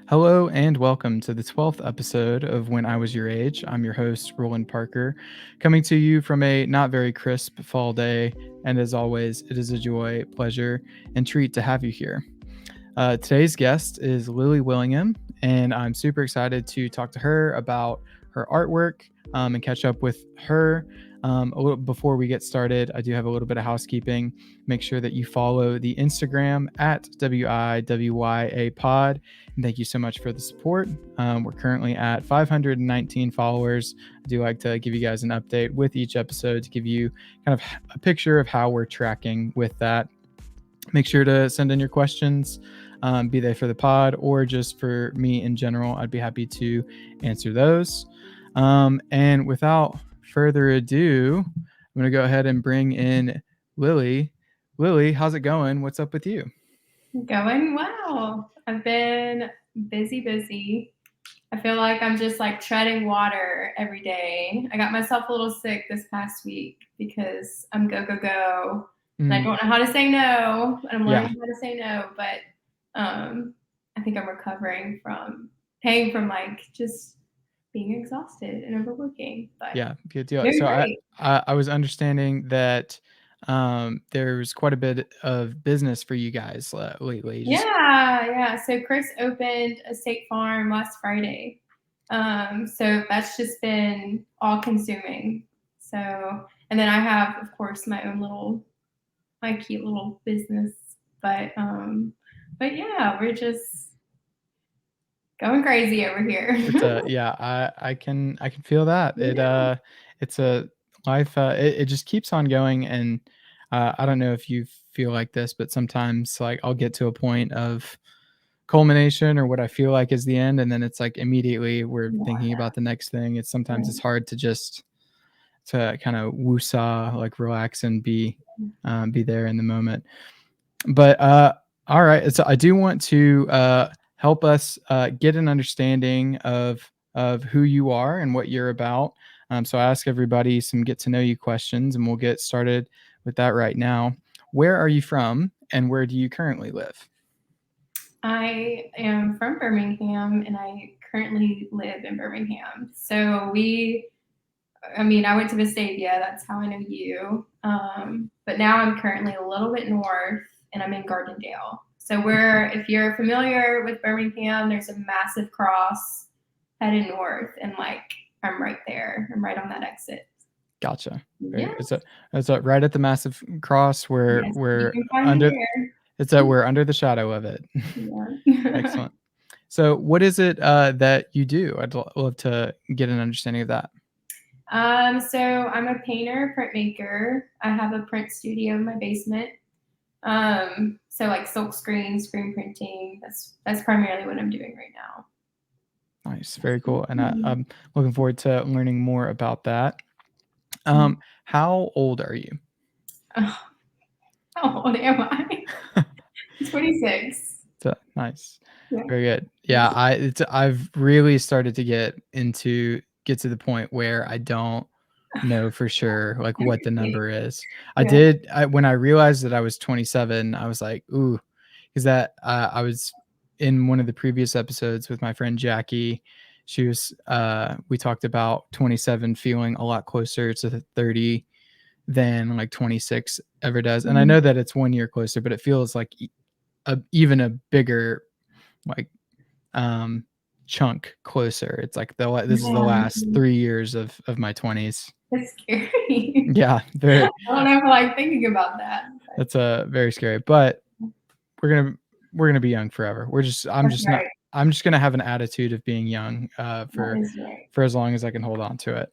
Hello and welcome to the 12th episode of When I Was Your Age. I'm your host, Roland Parker, coming to you from a not very crisp fall day. And as always, it is a joy, pleasure, and treat to have you here. Today's guest is Lillie Willingham, and I'm super excited to talk to her about her artwork and catch up with her. A little before we get started, I do have a little bit of housekeeping. Make sure that you follow the Instagram at WIWYA pod. And thank you so much for the support. We're currently at 519 followers. I do like to give you guys an update with each episode to give you kind of a picture of how we're tracking with that. Make sure to send in your questions, be they for the pod or just for me in general. I'd be happy to answer those. And without further ado, I'm going to go ahead and bring in Lillie. Lillie, how's it going? What's up with you? Going well. I've been busy. I feel like I'm just like treading water every day. I got myself a little sick this past week because I'm go. And I don't know how to say no. And I'm learning how to say no, but I think I'm recovering from pain from like just being exhausted and overworking. But Yeah, good deal. So I was understanding that there's quite a bit of business for you guys lately. Yeah. So Chris opened a State Farm last Friday. So that's just been all consuming. So, and then I have, of course, my cute little business. But yeah, we're just going crazy over here. I can feel that. It's a life. It just keeps on going, and I don't know if you feel like this, but sometimes like I'll get to a point of culmination or what I feel like is the end, and then it's like immediately we're thinking about the next thing. It's sometimes it's hard to just to kind of woosah, like relax and be there in the moment. But all right, so I do want to help us get an understanding of who you are and what you're about. So I ask everybody some get to know you questions, and we'll get started with that right now. Where are you from, and where do you currently live? I am from Birmingham, and I currently live in Birmingham. So I went to Vestavia. That's how I know you. But now I'm currently a little bit north, and I'm in Gardendale. So if you're familiar with Birmingham, there's a massive cross headed north, and like I'm right there. I'm right on that exit. Gotcha. Yeah. It's right at the massive cross where Yes, we're you can find under. me there. It's that we're under the shadow of it. Yeah. Excellent. So, what is it that you do? I'd love to get an understanding of that. So I'm a painter, printmaker. I have a print studio in my basement. So like silk screen printing. That's primarily what I'm doing right now. Nice, very cool, and I'm looking forward to learning more about that. How old are you? Oh, how old am I? 26. Nice, Yeah. very good. Yeah, I've really started to get to the point where I don't know for sure like what the number is. When I realized that I was 27, I was like, ooh, because that I was in one of the previous episodes with my friend Jackie. She was we talked about 27 feeling a lot closer to 30 than like 26 ever does. And I know that it's 1 year closer, but it feels like even a bigger like chunk closer. It's like this is the last 3 years of my 20s. That's scary. Yeah, I don't know if I like thinking about that. That's very scary, but we're gonna be young forever. I'm just gonna have an attitude of being young for as long as I can hold on to it.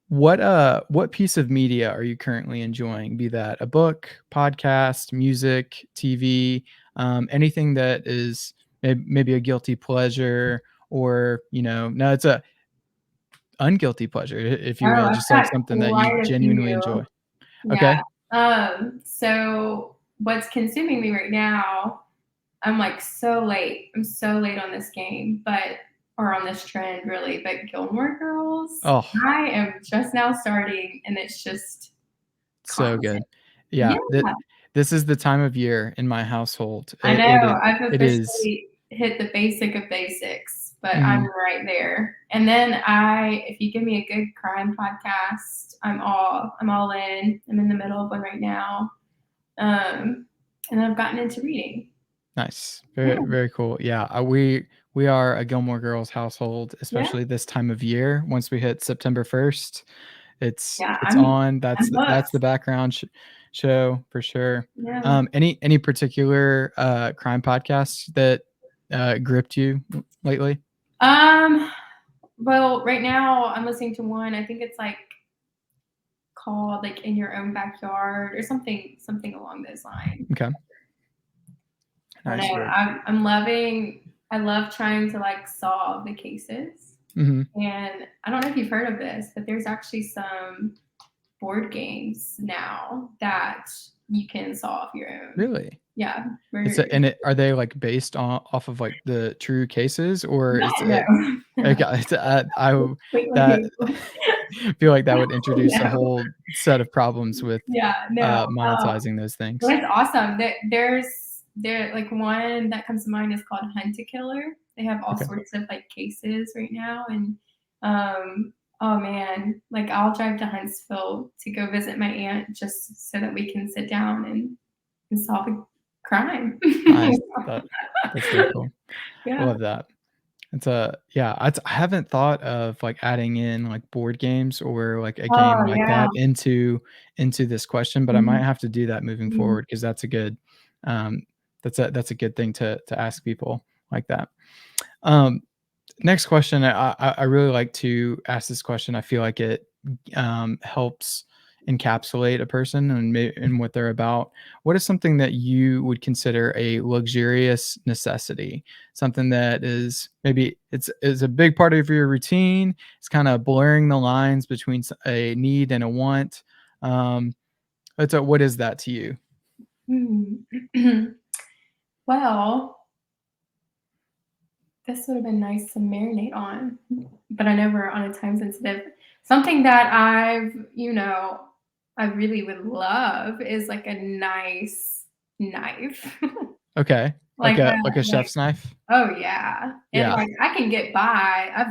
What piece of media are you currently enjoying? Be that a book, podcast, music, TV, anything that is maybe a guilty pleasure, or no, it's a unguilty pleasure, if you will, just like something that you genuinely enjoy. Okay. So what's consuming me right now? I'm like so late. I'm so late on this game, or on this trend, really. But Gilmore Girls, I am just now starting, and it's just so good. Yeah. This is the time of year in my household. I know I've It is. officially hit the basic of basics, but I'm Mhm. right there. And then if you give me a good crime podcast, I'm all in. I'm in the middle of one right now. And I've gotten into reading. Nice. Yeah. Very, very cool. Yeah, we are a Gilmore Girls household, Yeah. especially this time of year. Once we hit September 1st, Yeah. it's on. I'm That's the hooked. background show for sure. Yeah. Any particular crime podcasts that gripped you lately? Um, well, right now I'm listening to one, I think it's like called like In Your Own Backyard or something along those lines. Okay. I don't Nice. know. Very. I love trying to like solve the cases. Mhm. And I don't know if you've heard of this, but there's actually some board games now that you can solve your own. Really? Yeah. Are they like based on off of like the true cases, or is No. it okay? I that Completely. feel like that would introduce a No. whole set of problems with Yeah, no. monetizing those things. Well, it's awesome. There like one that comes to mind is called Hunt a Killer. They have all Okay. sorts of like cases right now, and oh man, like I'll drive to Huntsville to go visit my aunt just so that we can sit down and solve a crime. Nice. That's very cool. I Yeah. love that. It's a yeah, I haven't thought of, like, adding in, like, board games or, like, a game Oh like yeah. that into this question, but I might Mhm, have to do that moving mhm. forward because that's a good, um, that's a good thing to ask people like that. Um, Next question, I really like to ask this question. I feel like it helps encapsulate a person and what they're about. What is something that you would consider a luxurious necessity? Something that is maybe it's is a big part of your routine. It's kind of blurring the lines between a need and a want. What is that to you? Hmm. Well, this would have been nice to marinate on, but I know we're on a time sensitive. Something that I really would love is like a nice knife. Okay, Like like a like chef's knife. oh yeah. And Yeah. like I can get by.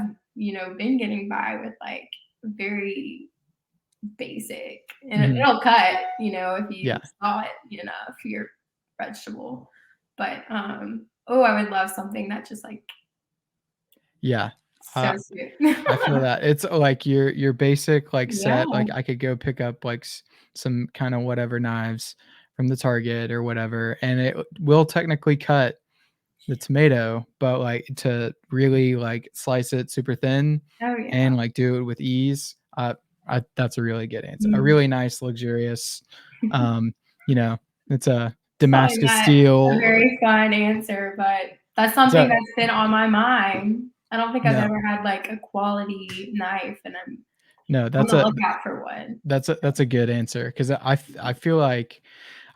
Been getting by with like very basic and Hmm. it'll cut, if you Yeah. saw it enough, your vegetable. But oh, I would love something that just like Yeah. so Uh, sweet. I feel that. It's like your basic, like, Yeah. set, like, I could go pick up, like, some kinda whatever knives from the Target or whatever, and it will technically cut the tomato, but, like, to really, like, slice it super thin Oh, yeah. and, like, do it with ease, that's a really good answer. A Mm. really nice, luxurious, um, you know, it's a Probably Damascus not a steel, very fun answer, but that's it's something a that's been on my mind. I don't think I've no, ever had, like, a quality knife, and I'm no, on the lookout for one. that's a good answer because I feel like,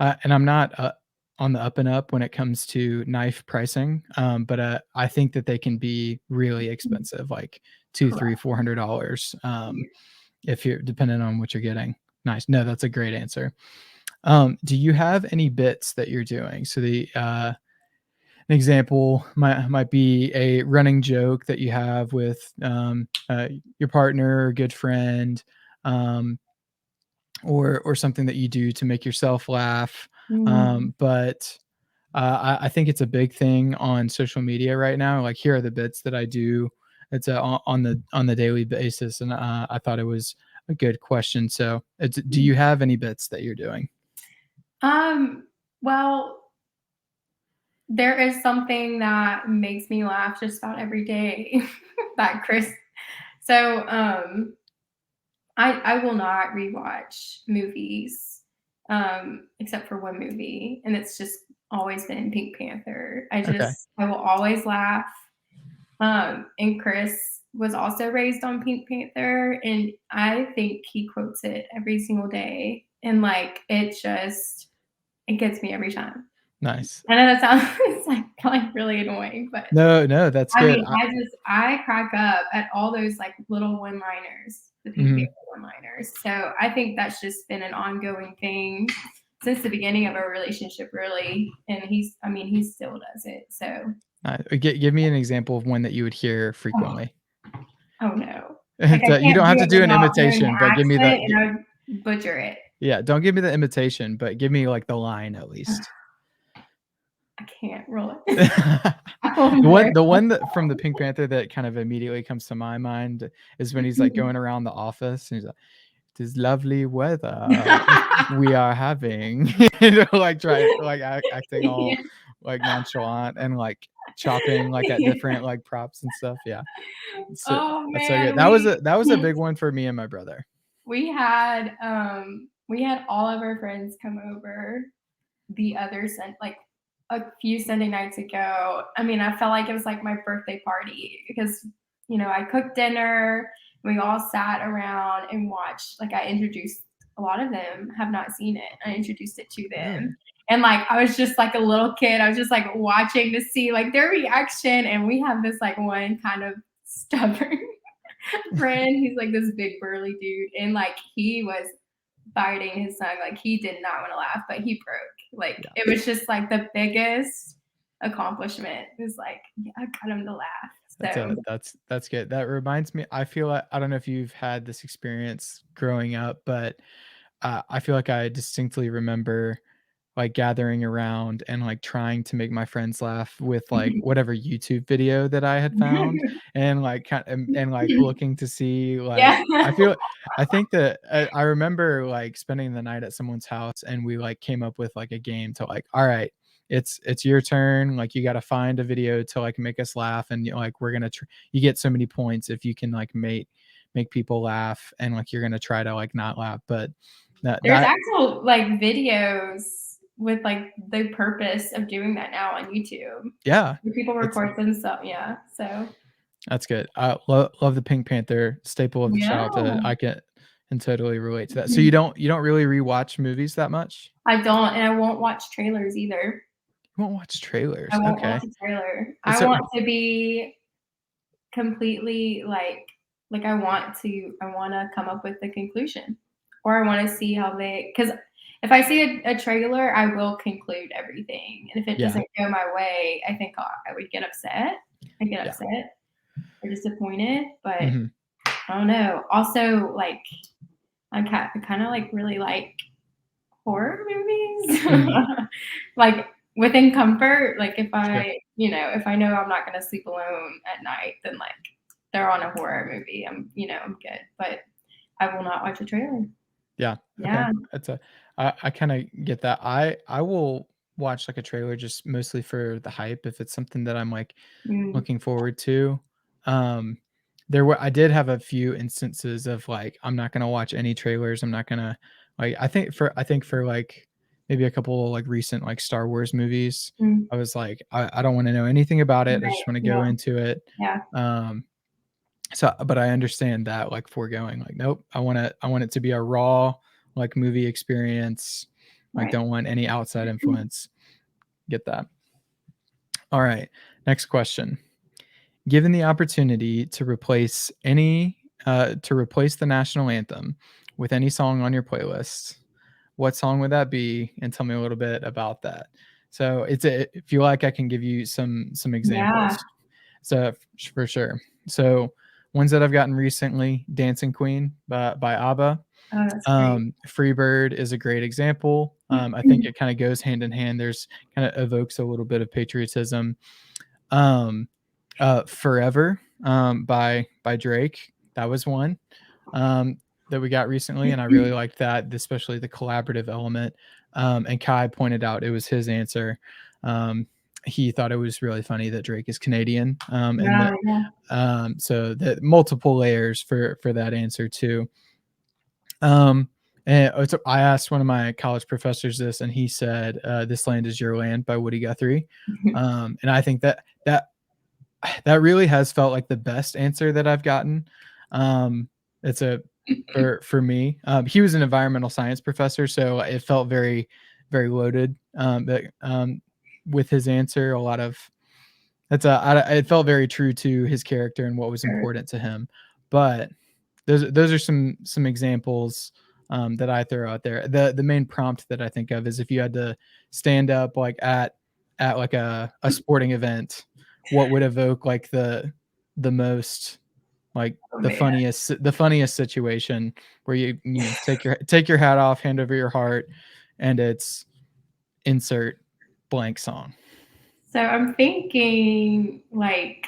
and I'm not on the up and up when it comes to knife pricing, but I think that they can be really Mhm. expensive, like two, three, Correct. $400, Yeah. if you're depending on what you're getting. Nice. No, that's a great answer. Do you have any bits that you're doing? So an example might be a running joke that you have with your partner or good friend, um, or something that you do to make yourself laugh. Mm. But I think it's a big thing on social media right now. Like, here are the bits that I do. It's on the daily basis, and I thought it was a good question. So, do you have any bits that you're doing? Well, there is something that makes me laugh just about every day that Chris so, I will not rewatch movies, except for one movie, and it's just always been Pink Panther. Okay, I will always laugh. And Chris was also raised on Pink Panther, and I think he quotes it every single day, and like it gets me every time. nice. I know that sounds it's like really annoying, but No, no, that's I good. mean, I crack up at all those, like, little one-liners, the Pink Mhm. Panther one-liners, so I think that's just been an ongoing thing since the beginning of our relationship, really. And he still does it. So, Give me an example of one that you would hear oh, frequently. oh no. Like, I You don't can't have do to it do an without doing the imitation, but give me accent, the and I would butcher it. yeah. Don't give me the imitation, but give me like the line at least. I can't roll it. The one that from the Pink Panther that kind of immediately comes to my mind is when he's like going around the office and he's like, "It is lovely weather we are having," like acting all Yeah. like nonchalant and like chopping like at Yeah. different like props and stuff. Yeah, so Oh that's so good. man, That was a big one for me and my brother. we had all of our friends come over the other like a few Sunday nights ago. I mean, I felt like it was like my birthday party because I cooked dinner. We all sat around and watched. Like, I introduced a lot of them have not seen it. I introduced it to Really? them, and like I was just like a little kid. I was just like watching to see like their reaction. And we have this like one kind of stubborn friend. He's like this big burly dude, and like he was biting his tongue. Like, he did not want to laugh, but he broke. Like, Yeah. it was just like the biggest accomplishment. It was like, yeah, I got him to laugh. So That's good. That reminds me, I feel like I don't know if you've had this experience growing up, but I feel like I distinctly remember like gathering around and like trying to make my friends laugh with like whatever YouTube video that I had found and like and like looking to see like yeah. I think that I remember like spending the night at someone's house and we like came up with like a game to like, all right, it's your turn, like you got to find a video to like make us laugh and like we're gonna you get so many points if you can like make people laugh and like you're gonna try to like not laugh, but There's that actual like videos with like the purpose of doing that now on YouTube. yeah, Where people it's record themselves. Yeah. So that's good. I love the Pink Panther, staple of the yeah. childhood. I can totally relate to that. So you don't really rewatch movies that much? I don't, and I won't watch trailers either. You won't watch I trailers. won't watch Okay. a trailer. I So want to be completely like I want to come up with the conclusion, or I want to see how they, because if I see a trailer, I will conclude everything, and if it yeah. doesn't go my way, I think I would get upset. I get Yeah. upset or disappointed, but Mhm. I don't know. Also, like, I kind of like really like horror movies. Mhm. Like, within comfort, like Sure. if I know I'm not gonna sleep alone at night, then like they're on a horror movie. I'm good. But I will not watch a trailer. Yeah. Okay. Yeah. That's a I kinda get that. I will watch like a trailer just mostly for the hype if it's something that I'm like Mm, looking forward to. Um, I did have a few instances of like I'm not gonna watch any trailers. I'm not gonna like I think for like maybe a couple like recent like Star Wars movies, mm, I was like I don't want to know anything about it. I right. just want to go Yeah. into it. Yeah. Um, but I understand that like foregoing like nope, I want it to be a raw like movie experience. Like Right. don't want any outside influence. Get that. All right. Next question. Given the opportunity to replace the national anthem with any song on your playlist, what song would that be? And tell me a little bit about that. So if you like, I can give you some Yeah. examples. So for sure. So ones that I've gotten recently, Dancing Queen by ABBA. Oh, that's great. Freebird is a great example. I think it kind of goes hand in hand. There's kind of evokes a little bit of patriotism. Um, Forever by Drake. That was one that we got recently, and I really liked that, especially the collaborative element. And Kai pointed out it was his answer. He thought it was really funny that Drake is Canadian, and Yeah. that Yeah. so the multiple layers for that answer too. Um, and so I asked one of my college professors this, and he said, "This Land Is Your Land" by Woody Guthrie. And I think that really has felt like the best answer that I've gotten. It's a for me. He was an environmental science professor, so it felt very loaded. But with his answer, a lot of it felt very true to his character and what was Sure. important to him. But those are some examples that I throw out there. The main prompt that I think of is if you had to stand up like at like a sporting event, what would evoke like the most like Oh man. the funniest situation where you know take your hat off, hand over your heart, and it's insert blank song. So I'm thinking like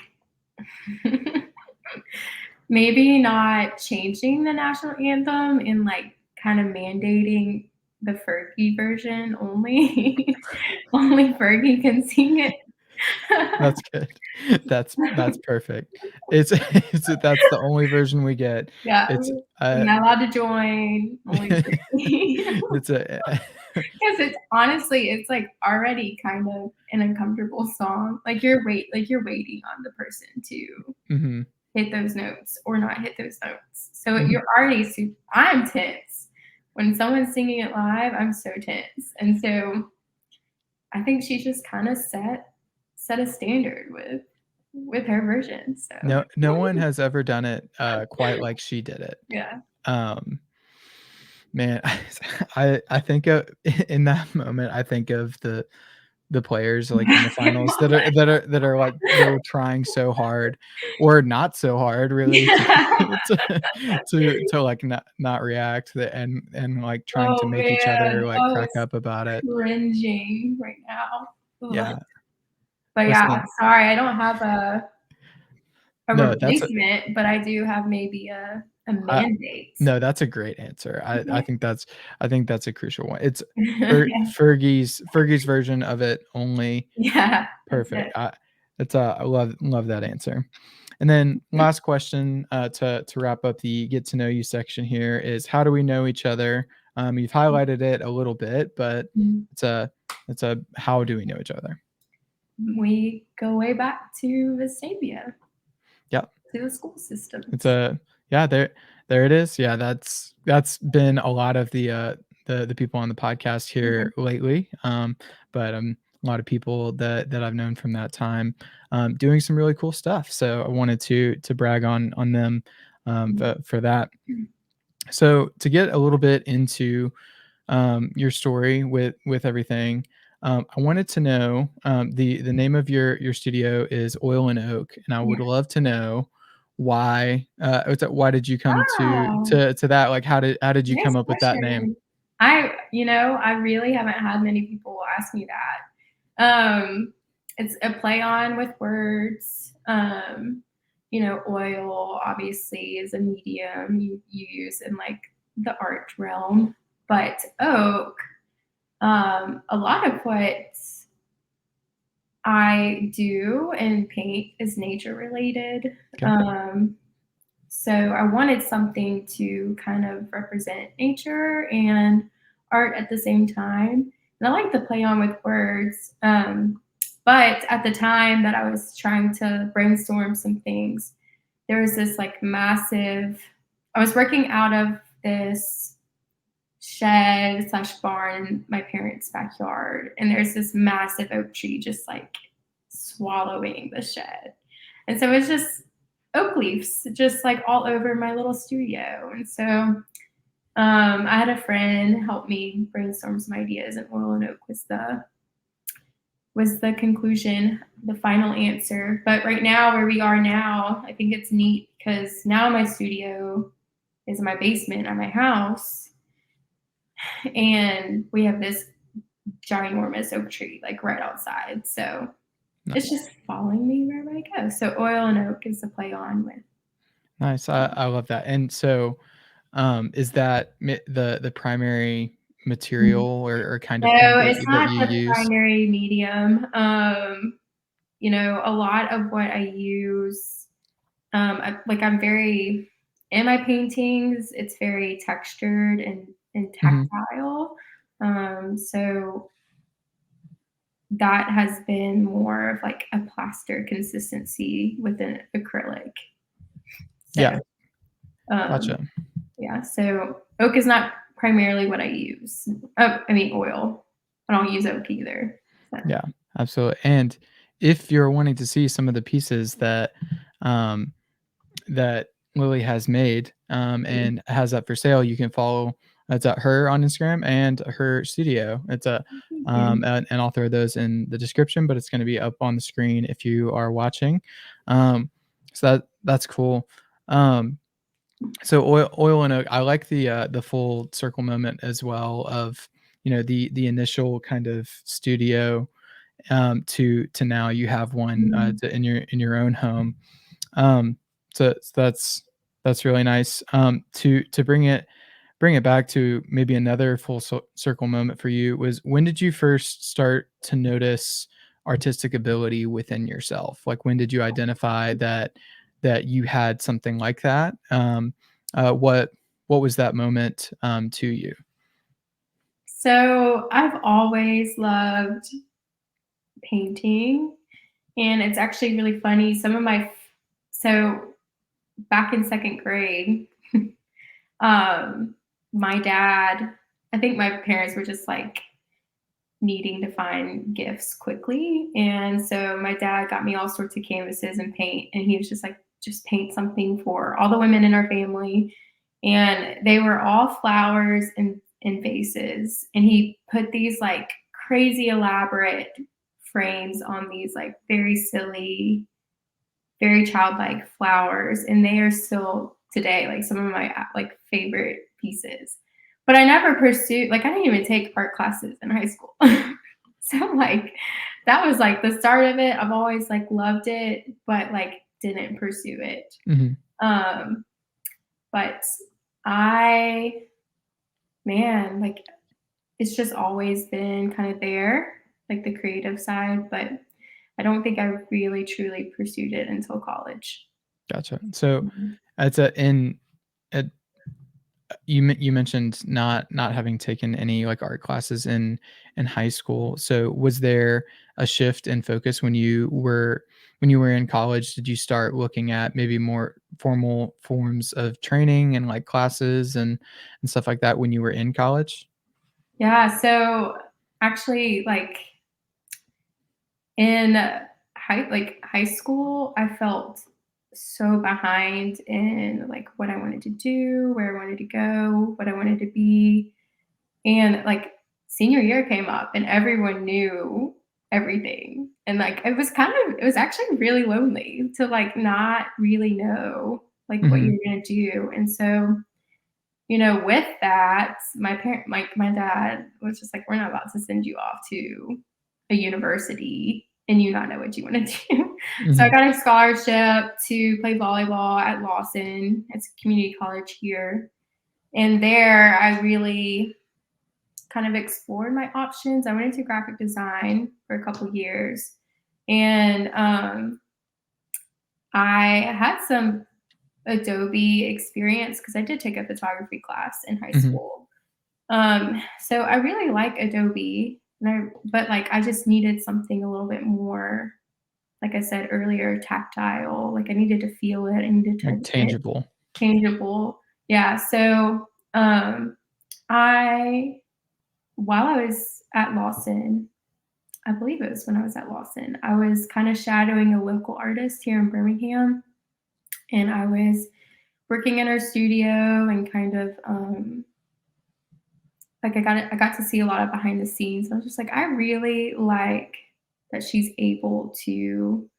maybe not changing the national anthem and like kind of mandating the Fergie version only. Only Fergie can sing it. That's good. That's perfect. It's that's the only version we get. Yeah. It's I'm not allowed to join, only Fergie. it's a 'Cause it's honestly, it's, like, already kind of an uncomfortable song. Like, you're waiting on the person to mhm, hit those notes or not hit those notes. So mhm. you're already I'm tense. When someone's singing it live, I'm so tense. And so I think she just kinda set a standard with her version, so No one has ever done it, quite like she did it. yeah. Um, man, I think of in that moment, I think of the players, like, in the finals that are, like, they're trying so hard or not so hard really to to like, not react and, like, trying to Oh, make each other, man. like, Oh, crack it's up about it. cringing right now. Ugh. Yeah, But yeah, listen sorry, I don't have a no, that's replacement, but I do have maybe a I mandate. no, that's a great answer. Okay. I think that's a crucial one. It's Yeah. Fergie's version of it only. Yeah, that's Perfect. it. It's, I love that answer. And then last question, to wrap up the get to know you section here is how do we know each other? You've highlighted it a little bit, but Mhm. it's a how do we know each other? We go way back to Vestavia, Yeah. to the school It's systems. a yeah, there it is. Yeah, that's been a lot of the people on the podcast Yeah. here lately. But a lot of people that I've known from that time, doing some really cool stuff. So I wanted to brag on them for that. Mhm. So to get a little bit into your story with everything. I wanted to know the name of your studio is Oil and Oak, and I would Yeah. love to know why why did you come Oh, to that? Like how did you nice come up with that name? question. I really haven't had many people ask me that. It's a play on with words. Oil obviously is a medium you use in like the art realm, but oak, a lot of what I do and paint is nature related. Okay. So I wanted something to kind of represent nature and art at the same time. And I like to play on with words. But at the time that I was trying to brainstorm some things, there was this like massive, I was working out of this shed slash barn in my parents' backyard. And there's this massive oak tree just like swallowing the shed. And so it's just oak leaves just like all over my little studio. And so I had a friend help me brainstorm some ideas, and oil and oak was the conclusion, the final answer. But right now, where we are now, I think it's neat because now my studio is in my basement at my house, and we have this ginormous oak tree like right outside. So it's Nice. just following me wherever I go. So oil and oak is a play on with. Nice. I love that. And so is that the primary material or kind of thing No, it's that not you the use? primary medium. A lot of what I use, I'm very in my paintings, it's very textured and Mhm. tactile. So that has been more of like a plaster consistency with an acrylic. So Yeah, um, gotcha. yeah, so oak is not primarily what I use. Oh, I mean oil. I don't use oak either. So, Yeah, absolutely. And if you're wanting to see some of the pieces that Lillie has made, and has up for sale, you can follow It's at her on Instagram and her studio. Thank you. And I'll throw those in the description, but it's going to be up on the screen if you are watching. So that's cool. Um, so oil and oak. I like the full circle moment as well of the initial kind of studio to now you have one Mhm. in your own home. Um, so that's really nice. To bring it back to maybe another full circle moment for you was when did you first start to notice artistic ability within yourself? Like when did you identify that you had something like that? What was that moment to you? So I've always loved painting, and it's actually really funny. So back in second grade, um, my dad, I think my parents were just like needing to find gifts quickly. And so my dad got me all sorts of canvases and paint, and he was just like, just paint something for all the women in our family. And they were all flowers and vases. And he put these like crazy elaborate frames on these like very silly, very childlike flowers. And they are still today like some of my like favorite pieces. But I never pursued, like, I didn't even take art classes in high school. So like that was like the start of it. I've always like loved it, but like didn't pursue it. Mhm. Um, but I, man, like it's just always been kind of there, like the creative side, but I don't think I really truly pursued it until college. Gotcha. So Mhm. it's a in at you mentioned not having taken any like art classes in high school. So was there a shift in focus when you were in college? Did you start looking at maybe more formal forms of training and like classes and stuff like that when you were in college? Yeah, so actually like in high school, I felt so behind in like what I wanted to do, where I wanted to go, what I wanted to be. And like senior year came up and everyone knew everything. And like it was actually really lonely to like not really know like what Mhm. you're gonna do. And so, with that, my dad was just like, we're not about to send you off to a university and you not know what you want to do. So I Mhm. got a scholarship to play volleyball at Lawson. It's a community college here. And there I really kind of explored my options. I went into graphic design for a couple years, and I had some Adobe experience because I did take a photography class in high Mhm. school. So I really like Adobe, but like I just needed something a little bit more, like I said earlier, tactile. Like I needed to feel it. I needed to Like it tangible. tangible. Yeah. So I while I was at Lawson, I believe it was when I was at Lawson, I was kind of shadowing a local artist here in Birmingham, and I was working in her studio and kind of like I got to see a lot of behind the scenes. I was just like, I really like that she's able to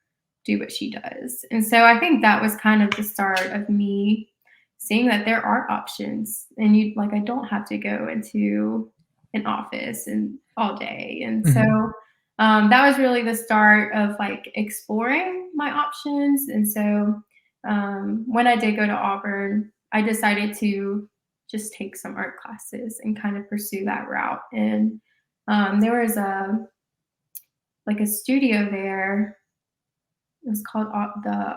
do what she does. And so I think that was kind of the start of me seeing that there are options and you like I don't have to go into an office and all day. And so Mhm. that was really the start of like exploring my options. And so when I did go to Auburn, I decided to just take some art classes and kind of pursue that route. And there was a studio there. It was called the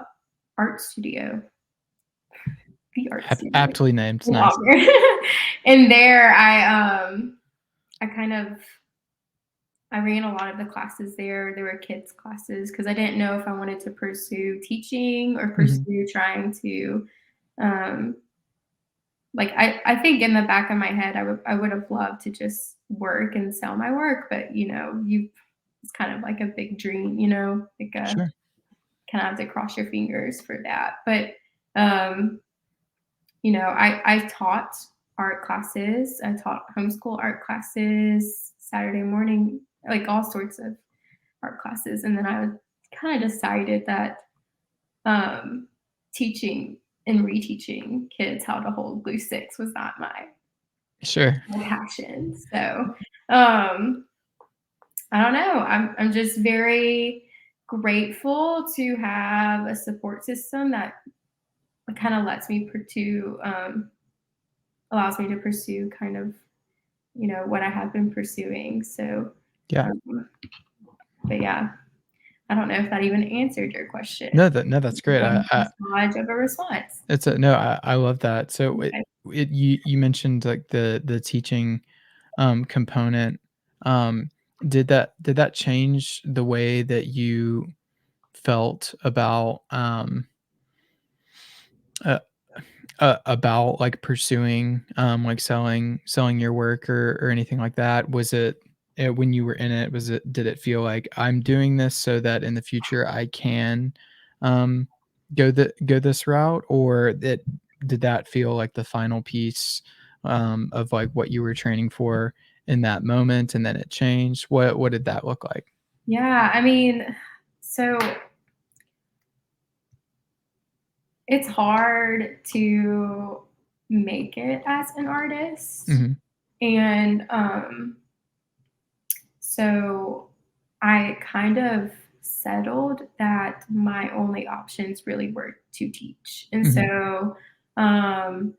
Art Studio. The Art Studio Aptly named. in Nice. Auburn. And there I kind of I ran a lot of the classes there. There were kids classes because I didn't know if I wanted to pursue teaching or Mhm. pursue trying to um like I think in the back of my head I would have loved to just work and sell my work, but you it's kind of like a big dream, like Sure. kind of have to cross your fingers for that. But um I taught art classes. I taught homeschool art classes, Saturday morning, like all sorts of art classes. And then I kind of decided that teaching and reteaching kids how to hold glue sticks was not Sure. my passion. So um, I don't know. I'm just very grateful to have a support system that kind of lets me pursue, allows me to pursue kind of, what I have been pursuing. So, Yeah. but yeah, I don't know if that even answered your question. No, that's great. Much of a response. It's a no, I love that. So Okay. you mentioned like the teaching component. Um, did that change the way that you felt uh, about like pursuing like selling your work or anything like that? Was it when you were in it, did it feel like I'm doing this so that in the future I can um go this route, or did that feel like the final piece of like what you were training for in that moment, and then it changed? What did that look like? Yeah, I mean, so it's hard to make it as an artist. Hmm. And so I kind of settled that my only options really were to teach. And Hmm. so um,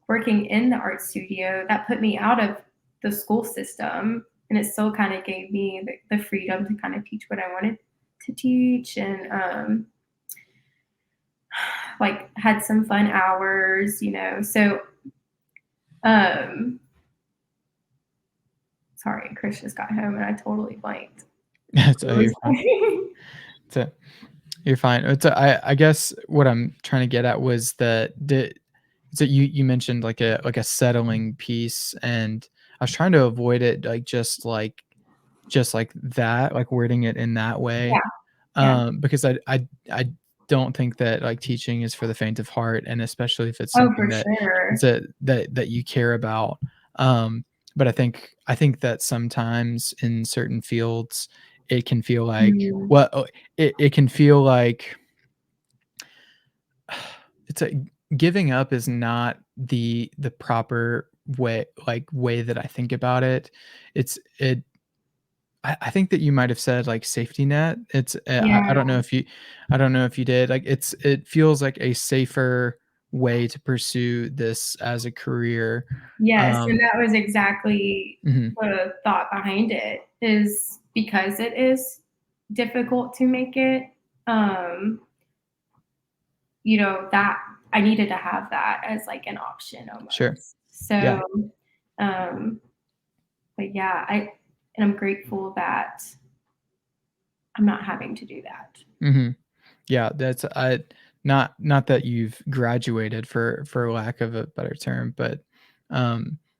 working in the art studio, that put me out of the school system. And it still kind of gave me the freedom to kind of teach what I wanted to teach, and like had some fun hours. So um sorry, Chris just got home and I totally blanked. So you're fine. So you're fine. I guess what I'm trying to get at was that so you mentioned like a settling piece, and I was trying to avoid it like just like that, like wording it in that Yeah, way. yeah. Because I don't think that like teaching is for the faint of heart, and especially if it's Oh, something for sure. that you care about. Um, but I think that sometimes in certain fields it can feel like Mm. it can feel like it's a giving up is not the proper way that I think about it. It's it I think that you might have said, like, safety net. I don't Yeah. know if you did. Like, it feels like a safer way to pursue this as a career. Yes, and Um that was exactly Mhm. the thought behind it, is because it is difficult to make it, um, that I needed to have that as, like, an option Sure. almost. Yeah. So, um, but yeah, and I'm grateful that I'm not having to do that. Mhm. Yeah, that's not that you've graduated for lack of a better term, but,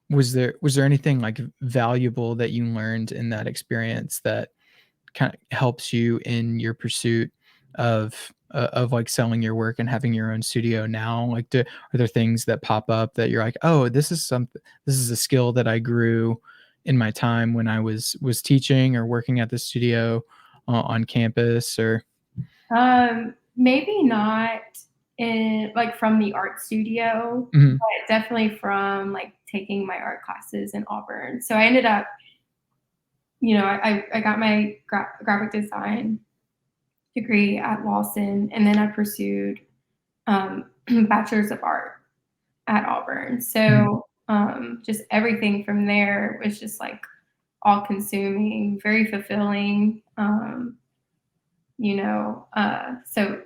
was there anything, like, valuable that you learned in that experience that kinda helps you in your pursuit of, like, selling your work and having your own studio now? Like, are there things that pop up that you're like, "Oh, this is a skill that I grew in my time when I was teaching or working at the studio on campus," or Maybe not in like from the art studio, Mhm, but definitely from like taking my art classes in Auburn. So I ended up, I got my graphic design degree at Lawson, and then I pursued bachelor's of art at Auburn. mhm, So just everything from there was just like all consuming, very fulfilling. So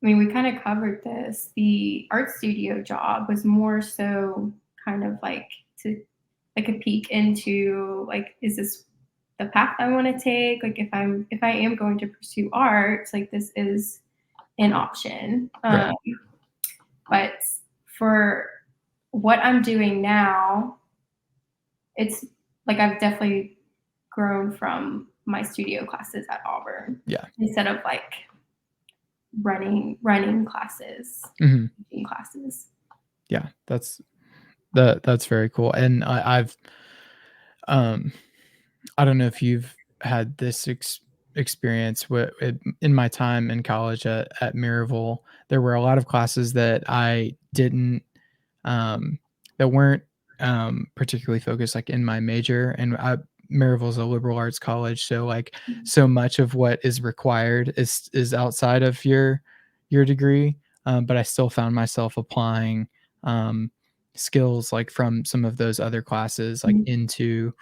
I mean, we kind of covered this. The art studio job was more so kind of like to like a peek into like, is this the path I want to take? Like, if I am going to pursue art, like this is an option. right, But for what I'm doing now, it's like I've definitely grown from my studio classes at Auburn yeah, instead of like running classes, mhm. teaching classes. Yeah, that's very cool. And I've um I don't know if you've had this experience in my time in college at Maryville. There were a lot of classes that I didn't that weren't particularly focused like in my major. And Maryville's a liberal arts college, so like so much of what is required is outside of your degree. But I still found myself applying um, skills like from some of those other classes like Mhm. into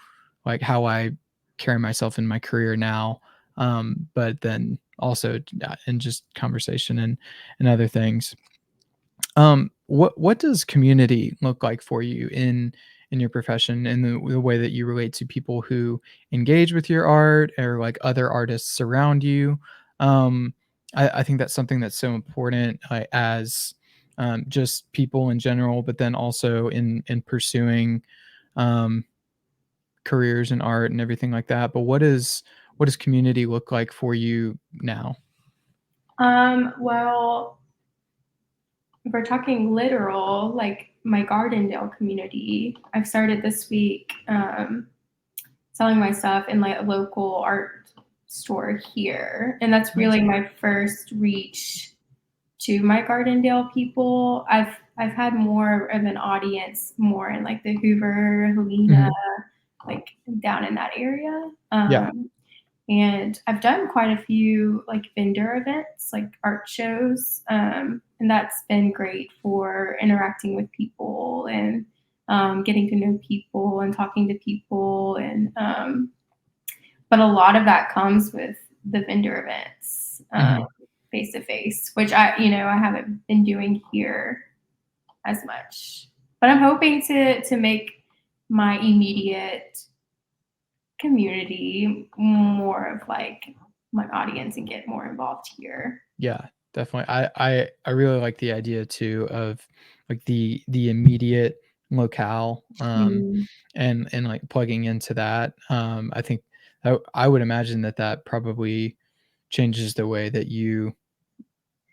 like how I carry myself in my career now. But then also in just conversation and other things. What does community look like for you in your profession and the way that you relate to people who engage with your art or like other artists around you? I think that's something that's so important as just people in general, but then also in pursuing um, careers in art and everything like that. But what does community look like for you now? Well, if we're talking literal, like my Gardendale community, I've started this week selling my stuff in like a local art store here. And that's Nice. really my first reach to my Gardendale people. I've had more of an audience more in like the Hoover, Helena, Mhm. like down in that area. Yeah. And I've done quite a few like vendor events, like art shows, and that's been great for interacting with people and getting to know people and talking to people. And but a lot of that comes with the vendor events, Mhm. face to face, which I haven't been doing here as much. But I'm hoping to make my immediate community more of like my audience and get more involved here. Yeah, definitely. I really like the idea too of like the immediate locale Mm, and like plugging into that. I think I would imagine that that probably changes the way that you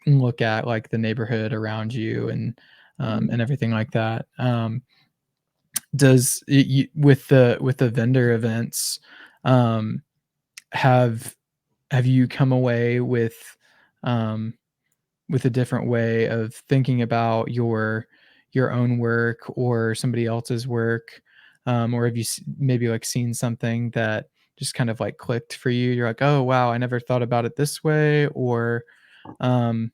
look at like the neighborhood around you mm. and everything like that. Does you, with the vendor events, um, have have you come away um, with a different way of thinking about your own work or somebody else's work, or have you maybe like seen something that just kind of like clicked for you? You're like, oh wow, I never thought about it this way, or um,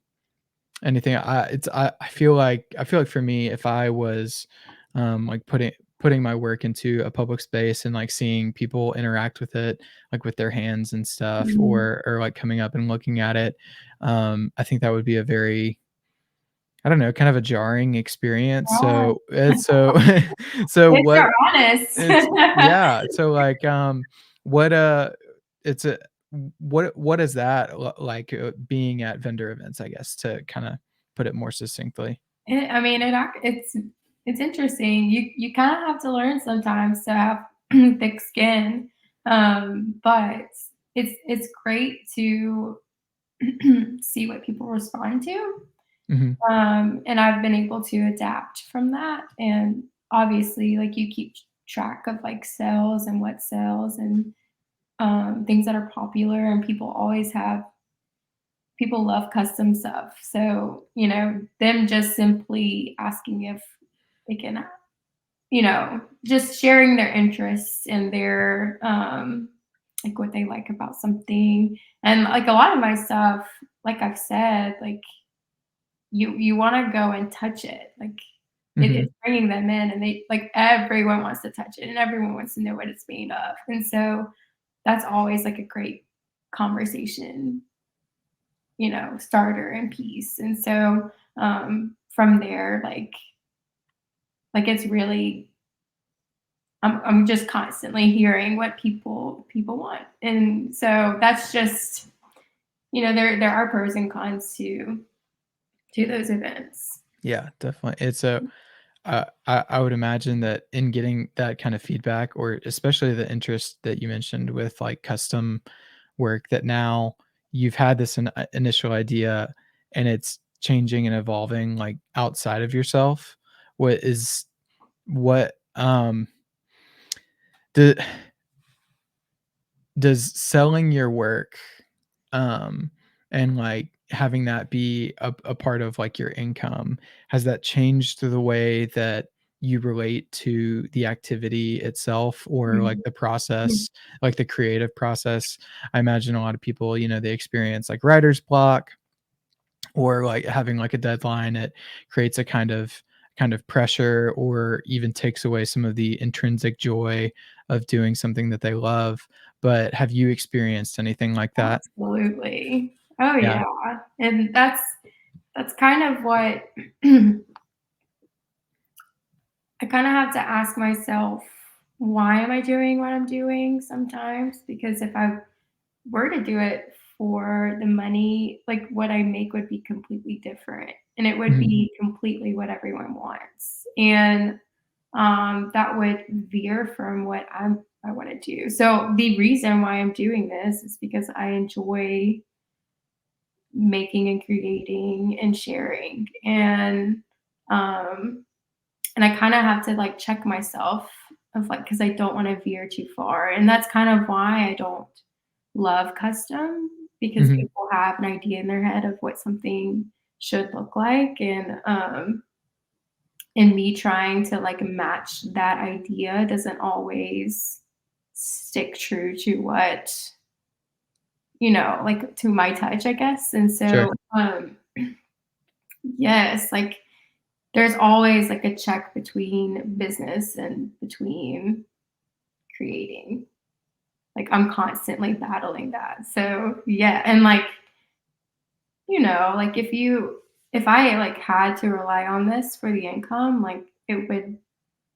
anything. I feel like for me, if I was like putting my work into a public space and like seeing people interact with it like with their hands and stuff Mm. or like coming up and looking at it, I think that would be a very, I don't know, kind of a jarring experience. Yeah, So it's so so if what you're honest. it's yeah, so like what it's a what is that like being at vendor events, I guess, to kind of put it more succinctly. I mean, it's interesting. You kind of have to learn sometimes to have thick skin, but it's great to see what people respond to. Mhm. And I've been able to adapt from that. And obviously, like you keep track of like sales and what sells and things that are popular. And people love custom stuff. So, them just simply asking if they can, just sharing their interests and their, like what they like about something. And like a lot of my stuff, like I've said, like you want to go and touch it. Like Mhm. it's bringing them in and they like everyone wants to touch it and everyone wants to know what it's made of. And so that's always like a great conversation, starter and piece. And so from there, like it's really I'm just constantly hearing what people want. And so that's just, there are pros and cons to those events. Yeah, definitely. It's a I would imagine that in getting that kind of feedback, or especially the interest that you mentioned with like custom work, that now you've had this initial idea and it's changing and evolving like outside of yourself, what do, does selling your work, um, and, like, having that be a part of, like, your income, has that changed the way that you relate to the activity itself or, like, Mhm. the process, like, the creative process? I imagine a lot of people, they experience, like, writer's block or, like, having, like, a deadline. It creates a kind of pressure or even takes away some of the intrinsic joy of doing something that they love. But have you experienced anything like that? Absolutely. Oh, Yeah. yeah, and that's kind of what I kinda have to ask myself, "Why am I doing what I'm doing?" sometimes, because if I were to do it for the money, like, what I make would be completely different, and it would Mhm. be completely what everyone wants, and, that would veer from what I wanna do. So, the reason why I'm doing this is because I enjoy making and creating and sharing, um and I kinda have to, like, check myself of, like, because I don't wanna veer too far, and that's kind of why I don't love custom, because Mhm. people have an idea in their head of what something should look like, and me trying to, like, match that idea doesn't always stick true to what, like, to my touch, I guess, and Sure. so, yes, like, there's always, like, a check between business and between creating. Like, I'm constantly battling that. So, yeah, and, like, like, if I, like, had to rely on this for the income, like, it would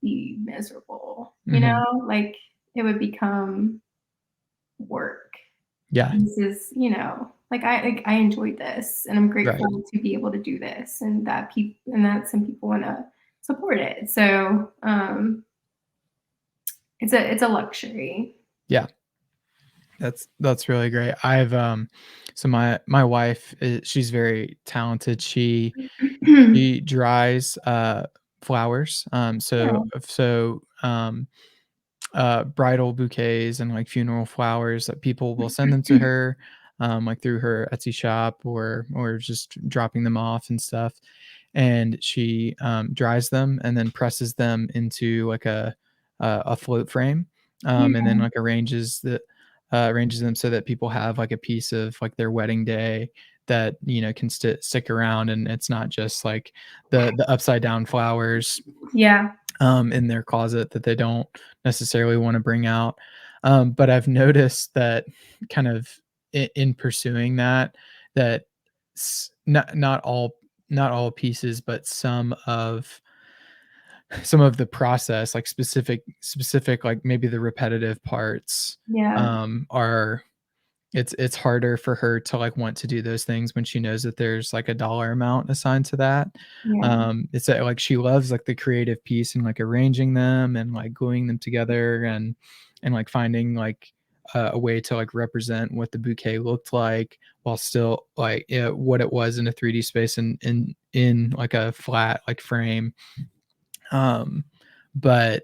be miserable, Mhm. Like, it would become work. Yeah. This is, like, I enjoyed this, and I'm Right. grateful to be able to do this, and that some people wanna support it. So, it's a luxury. Yeah. That's really great. So my wife, she's very talented. She dries, flowers, Yeah, bridal bouquets and like funeral flowers that people will send them to her, like through her Etsy shop or just dropping them off and stuff. And she dries them and then presses them into like a float frame, and then yeah, like arranges them so that people have like a piece of like their wedding day that can stick around, and it's not just like the upside down flowers yeah, in their closet that they don't necessarily want to bring out. But I've noticed that kind of in pursuing that not all pieces, but some of the process, like specific, like maybe the repetitive parts, yeah, are it's harder for her to, like, want to do those things when she knows that there's, like, a dollar amount assigned to that. yeah, It's that, like, she loves, like, the creative piece and, like, arranging them and, like, gluing them together and, like, finding, like, a way to, like, represent what the bouquet looked like while still, like, what it was in a 3D space and in, like, a flat, like, frame. Um, but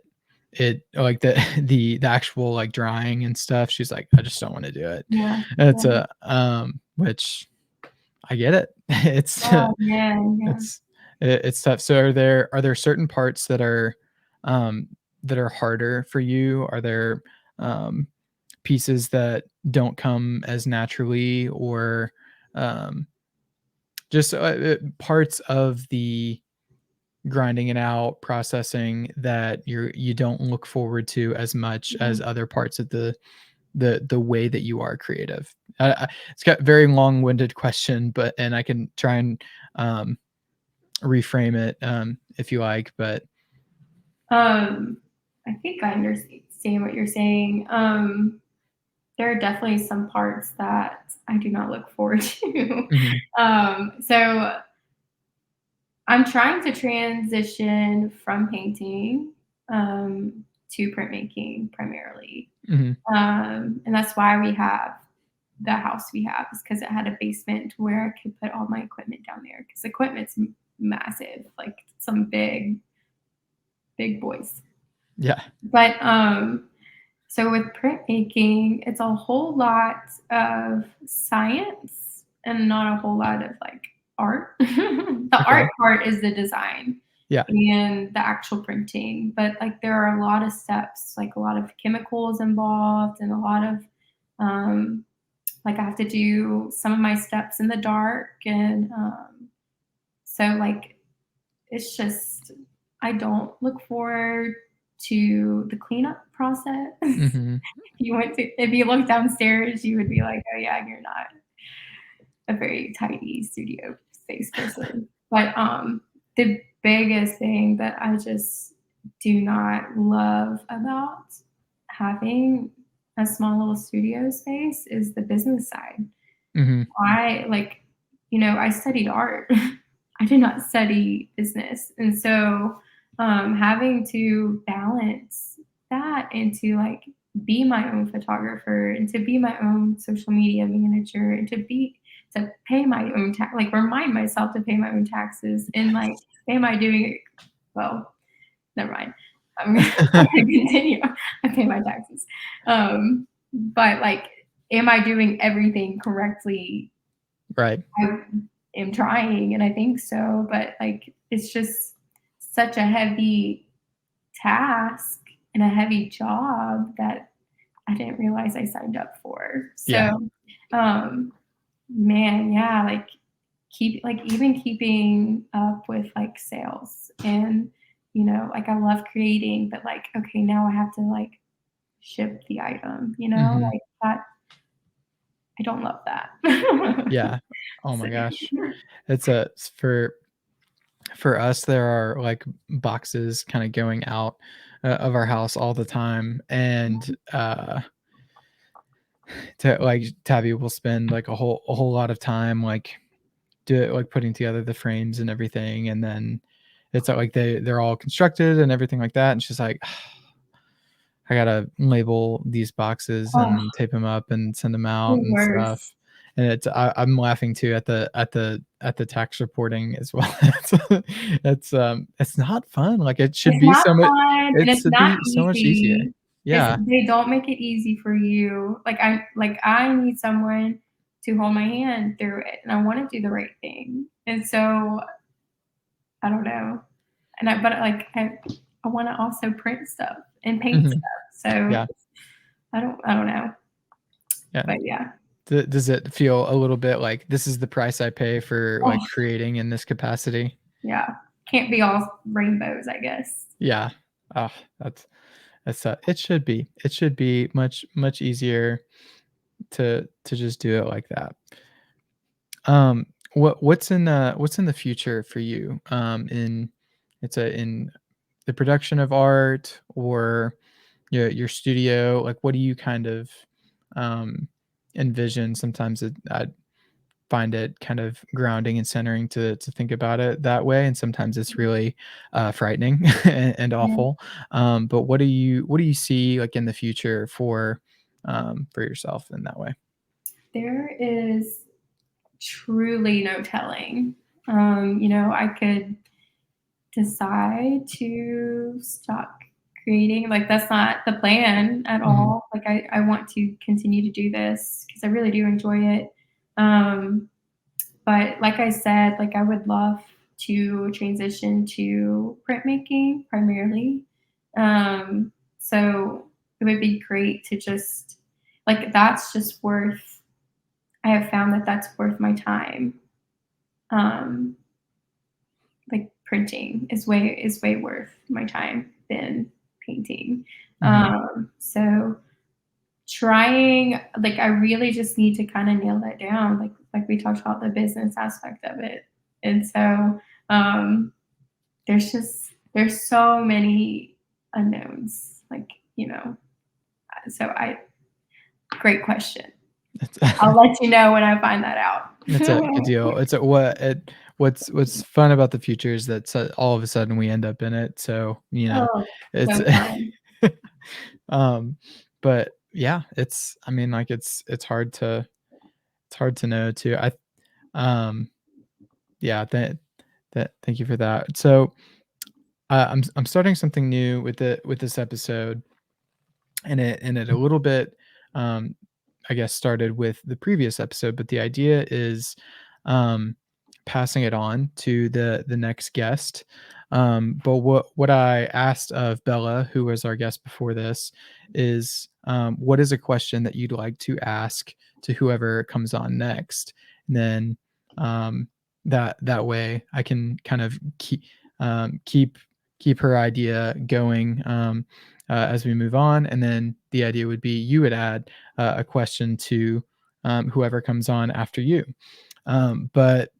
it like the the actual, like, drying and stuff, she's like, "I just don't wanna do it." yeah, It's yeah. a which I get it. It's Oh, man, yeah. it's it's tough. So are there certain parts um, that are harder for you? Are there, um, pieces that don't come as naturally or, um, just, parts of the grinding it out, processing that you don't look forward to as much Yeah. as other parts of the way that you are creative? It's got very long-winded question, but and I can try and reframe it if you like, but Um, I think I understand what you're saying. There are definitely some parts that I do not look forward to. Mhm, So I'm trying to transition from painting, to printmaking primarily. mhm, And that's why we have the house we have, is because it had a basement where I could put all my equipment down there, because equipment's massive, like some big big boys. Yeah. But so with printmaking, it's a whole lot of science and not a whole lot of like art. The Okay. art part is the design Yeah. and the actual printing, but like there are a lot of steps, like a lot of chemicals involved and a lot of um, like I have to do some of my steps in the dark and so like it's just I don't look forward to the cleanup process. Mhm. If you look downstairs, you would be like, "Oh, yeah, you're not a very tidy studio space person." But, the biggest thing that I just do not love about having a small little studio space is the business side. Mhm. I like, I studied art. I did not study business. And so having to balance that and to like be my own photographer and to be my own social media manager and to pay my own tax, like remind myself to pay my own taxes and like, am I doing it? Well, never mind. I'm gonna continue. I pay my taxes. But like, am I doing everything correctly? Right. I am trying, and I think so, but like, it's just such a heavy task and a heavy job that I didn't realize I signed up for. Yeah. So, um, man, yeah, like even keeping up with like sales and like I love creating, but like, okay, now I have to like ship the item, Mhm. like that. I don't love that. Yeah. Oh So, my gosh. It's a for us, there are, like, boxes kinda going out, of our house all the time, and, Tabby will spend, like, a whole lot of time, putting together the frames and everything, and then it's, like, they're all constructed and everything like that, and she's like, I gotta label these boxes oh, and tape them up and send them the out and stuff. worst. And I'm laughing too at the tax reporting as well. It's not fun. Like it should It's be not so much. fun, and It it's should not be so much easier. easy. Yeah. They don't make it easy for you. I need someone to hold my hand through it, and I wanna do the right thing. And so, I don't know. I wanna also print stuff and paint Mhm. stuff. So, Yeah. I don't know. Yeah. But yeah. Does it feel a little bit like this is the price I pay for Oh, like creating in this capacity? yeah. Can't be all rainbows, I guess. Yeah. Oh, it should be. It should be much easier to just do it like that. What's in the future for you? In the production of art or your studio. Like, what do you kind of um, envision? Sometimes I find it kind of grounding and centering to think about it that way, and sometimes it's really frightening and Yeah. awful. But what do you see like in the future for yourself in that way? There is truly no telling. I could decide to stop creating. Like, that's not the plan at Hmm. all. Like, I want to continue to do this because I really do enjoy it. Um, but like I said, like, I would love to transition to printmaking primarily. So it would be great to just like, that's just worth I have found that that's worth my time. Um, like printing is way worth my time than painting. Hmm. So trying like I really just need to kind of nail that down, like we talked about the business aspect of it. And so um, there's so many unknowns, like so I great question. It's I'll let you know when I find that out. it's a good deal. What's fun about the future is that all of a sudden we end up in it. So Oh, it's so fun. um, but yeah, I mean, like it's hard to know too. Um, yeah, thank you for that. So I'm starting something new with this episode, and it a little bit, um, I guess, started with the previous episode, but the idea is, um, passing it on to the next guest. But what I asked of Bella, who was our guest before this, is, what is a question that you'd like to ask to whoever comes on next? And then, that way I can kind of keep her idea going, as we move on. And then the idea would be you would add a question to whoever comes on after you. But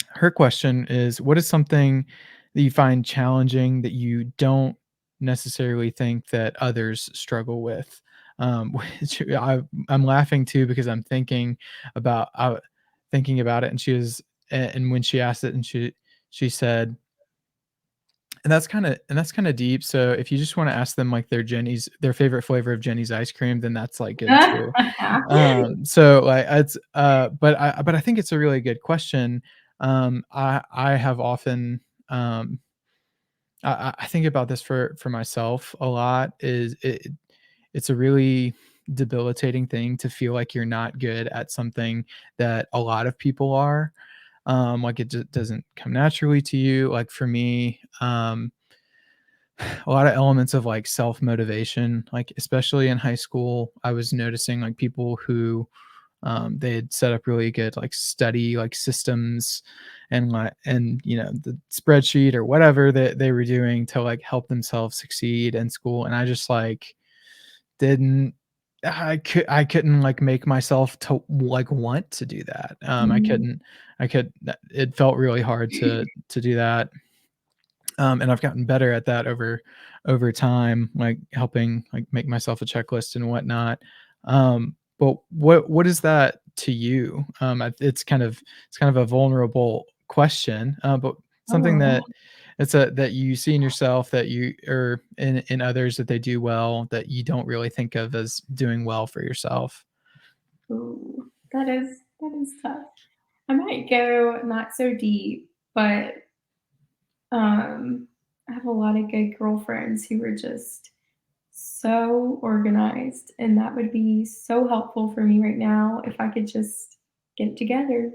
her question is, what is something that you find challenging that you don't necessarily think that others struggle with? Which I'm laughing too because I'm about thinking about it, and and when she asked it, and she said, and that's kinda deep. So if you just wanna ask them, like, their favorite flavor of Jenny's ice cream, then that's, like, good too. So, like, but I think it's a really good question. I have often, I think about this for myself a lot. It's a really debilitating thing to feel like you're not good at something that a lot of people are. Like, it just doesn't come naturally to you. Like, for me, a lot of elements of like self motivation, like especially in high school, I was noticing like people who they had set up really good like study like systems, and the spreadsheet or whatever that they were doing to like help themselves succeed in school, and I just like didn't I couldn't like make myself to like want to do that. Mhm. I could It felt really hard to do that. And I've gotten better at that over time, like helping like make myself a checklist and whatnot. But what is that to you? It's kind of a vulnerable question, but something Oh, that it's a that you see in yourself, that you or in others, that they do well, that you don't really think of as doing well for yourself. ooh, that is tough. I might go not so deep, but I have a lot of good girlfriends who are just so organized, and that would be so helpful for me right now if I could just get it together.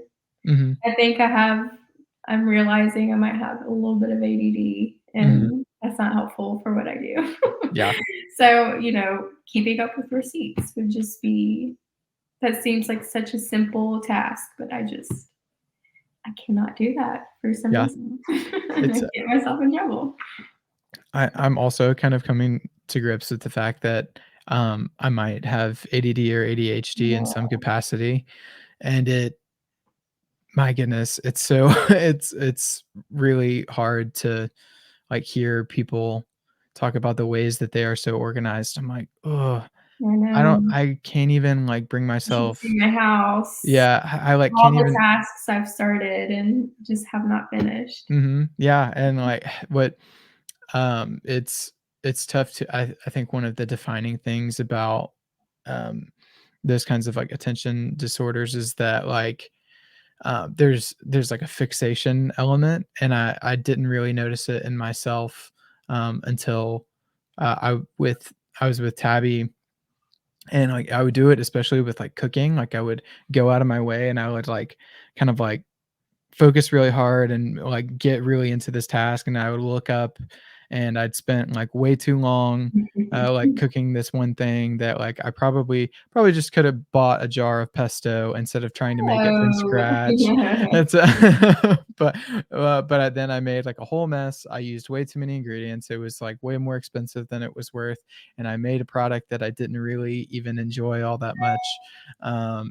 Mhm. I think I'm realizing I might have a little bit of ADD, Mhm. and that's not helpful for what I do. Yeah. So, keeping up with receipts would just be that seems like such a simple task, but I cannot do that for some Yeah. reason. And I It's get myself in trouble. I'm also kind of coming to grips with the fact that, I might have ADD or ADHD in Yeah, some capacity, and my goodness, it's so it's really hard to, like, hear people talk about the ways that they are so organized. I'm like, oh, I know. I can't even, like, bring You should see myself. my house, Yeah, I, like, all can't the even. tasks I've started and just have not finished. Mhm, yeah, and, like, what Um, it's it's tough to I think one of the defining things about, um, those kinds of, like, attention disorders is that, like, there's, like, a fixation element, and I didn't really notice it in myself, until, I was with Tabby, and, like, I would do it especially with, like, cooking. Like, I would go out of my way, and I would, like, kind of, like, focus really hard and like get really into this task, and I would look up and I'd spent like way too long like cooking this one thing that like I probably just could have bought a jar of pesto instead of trying to make it from Oh, scratch. yeah. That's but then I made like a whole mess. I used way too many ingredients. It was like way more expensive than it was worth, and I made a product that I didn't really even enjoy all that much.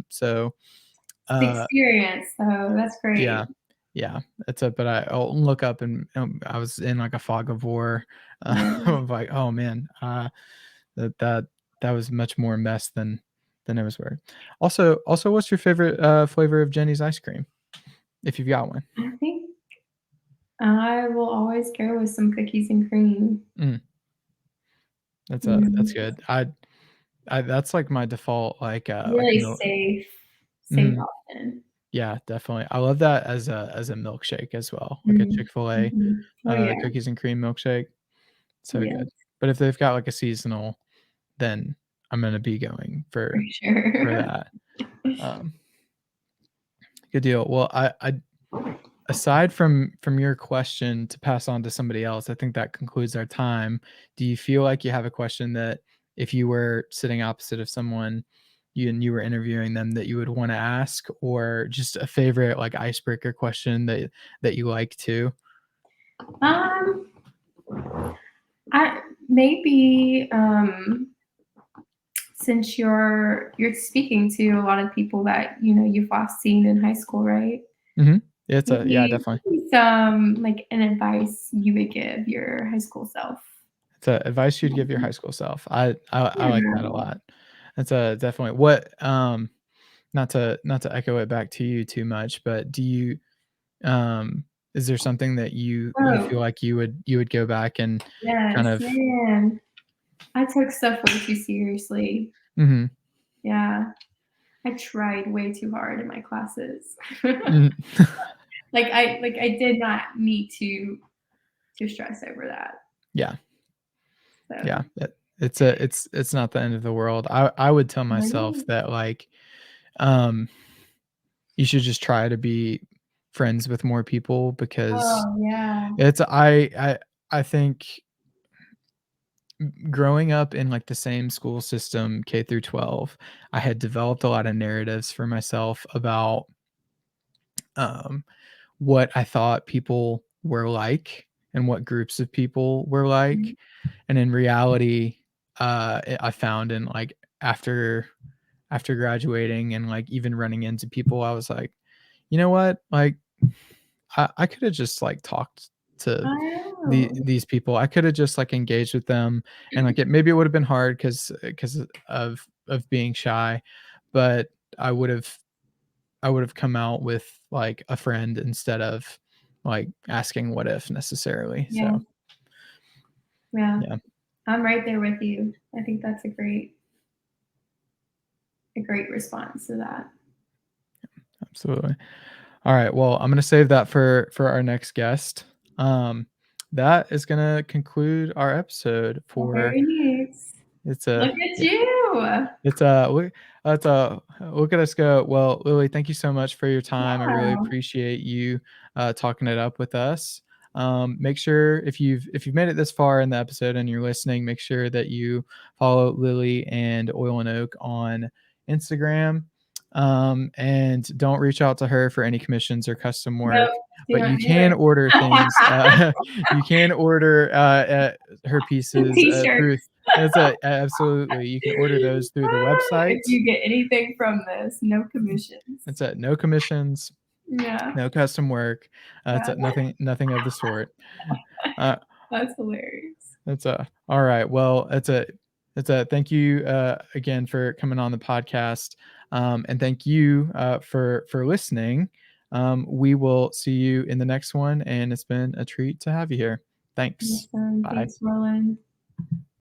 So The uh experience, though, that's great. yeah, yeah, it's a but I'll look up, and, I was in, like, a fog of war, Yeah. of like, "Oh, man, that that that was much more mess than it was worth." Also, what's your favorite, flavor of Jenny's ice cream, if you've got one? I think I will always go with some cookies and cream. Mm, that's Mm, good. That's, like, my default, like, really vanilla. safe Mhm, option. Yeah, definitely. I love that as a milkshake as well, like a Mhm. Chick-fil-A, Mhm. Oh, yeah. cookies and cream milkshake. So Yeah, good. But if they've got, like, a seasonal, then I'm gonna be going for for sure. that. Um, Good deal. Well, I aside from your question to pass on to somebody else, I think that concludes our time. Do you feel like you have a question that if you were sitting opposite of someone, you were interviewing them that you would wanna ask, or just a favorite, like, icebreaker question that you like too? Um, I maybe, since you're speaking to a lot of people that, you've last seen in high school, right? Mhm. It's a yeah, Maybe definitely. maybe some, like, an advice you would give your high school self. It's a advice you'd give your high school self. I like that a Yeah. lot. That's a definitely what, not to echo it back to you too much, but do you, is there something that you Oh, feel like you would go back and kind yes, of man. I took stuff way too seriously. mhm, Yeah. I tried way too hard in my classes. mhm. Like I did not need to stress over that. Yeah, yeah, So, it's not the end of the world. I would tell myself right? that, like, um, you should just try to be friends with more people because Oh, yeah. it's I think growing up in, like, the same school system, K through 12, I had developed a lot of narratives for myself about, um, what I thought people were like and what groups of people were Mhm. like, and in reality, I found in, like, after after graduating and, like, even running into people, I was like, "You know what? Like, I coulda just, like, talked to I know. these people. I coulda just, like, engaged with them, and, like, it would've been hard because of being shy, but I would've come out with, like, a friend instead of, like, asking what if necessarily, Yeah, so, yeah. yeah, I'm right there with you. I think that's a great response to that. absolutely. Alright, well, I'm gonna save that for our next guest. That is gonna conclude our episode Well, for very nice. it's Look a at you. It's look that's look at us go. Well, Lily, thank you so much for your time. I really Wow. appreciate you talking it up with us. Make sure if you've made it this far in the episode and you're listening, make sure that you follow Lily and Oil and Oak on Instagram. And don't reach out to her for any commissions or custom work, Nope, do but not you do can it. order things. You can order her pieces through T-shirts. that's absolutely. You can order those through the If website. you get anything from this, no commissions. It's at no commissions, Yeah, no custom work. It's yeah, at nothing of the sort. Uh, that's hilarious. it's a all right. Well, it's a thank you again for coming on the podcast, and thank you for listening. We will see you in the next one, and it's been a treat to have you here. Thanks. Awesome. Bye. Thanks, Roland.